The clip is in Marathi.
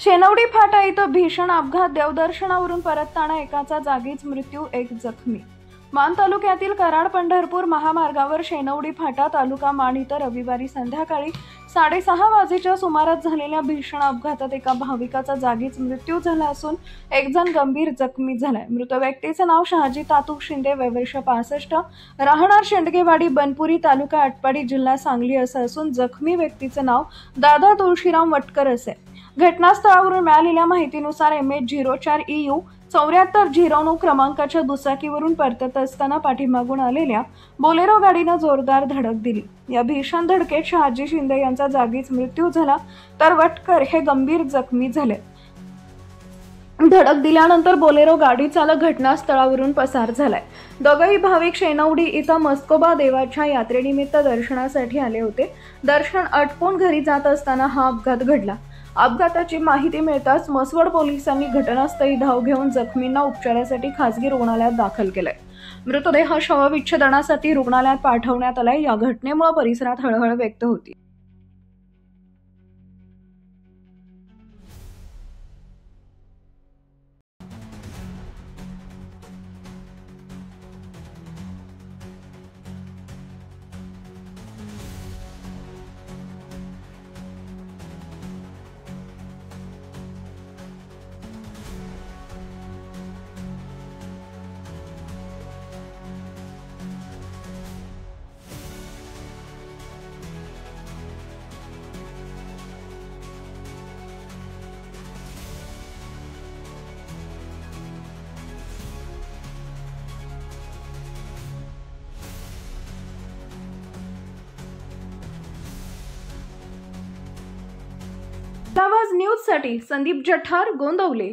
शेनवडी फाटा इथं भीषण अपघात, देवदर्शनावरून परतताना एकाचा जागीच मृत्यू, एक जखमी। मान तालुक्यातील कराड पंढरपूर महामार्गावर शेनवडी फाटा तालुका मान इथं रविवारी संध्याकाळी 6:30 वाजेच्या सुमारास झालेल्या भीषण अपघातात एका भाविकाचा जागीच मृत्यू झाला असून एक जण गंभीर जखमी झालाय। मृत व्यक्तीचे नाव शहाजी तातू शिंदे, वय वर्ष 65, राहणार शेंडगेवाडी, बनपुरी, तालुका आटपाडी, जिल्हा सांगली असं असून जखमी व्यक्तीचे नाव दादा तुळशीराम वटकर असे। घटनास्थळावरून मिळालेल्या माहितीनुसार MH04 EU 7409 क्रमांकाच्या दुचाकीवरून परतत असताना पाठीमागून आलेल्या बोलेरो गाडीनं जोरदार धडक दिली। या भीषण धडकेत शहाजी शिंदे यांचा जागीच मृत्यू झाला, तर वटकर हे गंभीर जखमी झाले। धडक दिल्यानंतर बोलेरो गाडी चालक घटनास्थळावरून पसार झालाय। दोघेही भाविक शेनवडी इथं मस्कोबा देवाच्या यात्रेनिमित्त दर्शनासाठी आले होते। दर्शन आटोपून घरी जात असताना हा अपघात घडला। अपघाताची माहिती मिळताच मसवड पोलिसांनी घटनास्थळी धाव घेऊन जखमींना उपचारासाठी खासगी रुग्णालयात दाखल केलंय। मृतदेह शवविच्छेदनासाठी रुग्णालयात पाठवण्यात आलाय। या घटनेमुळे परिसरात हळहळ व्यक्त होती। आवाज न्यूज साठी संदीप जठार, गोंदवले।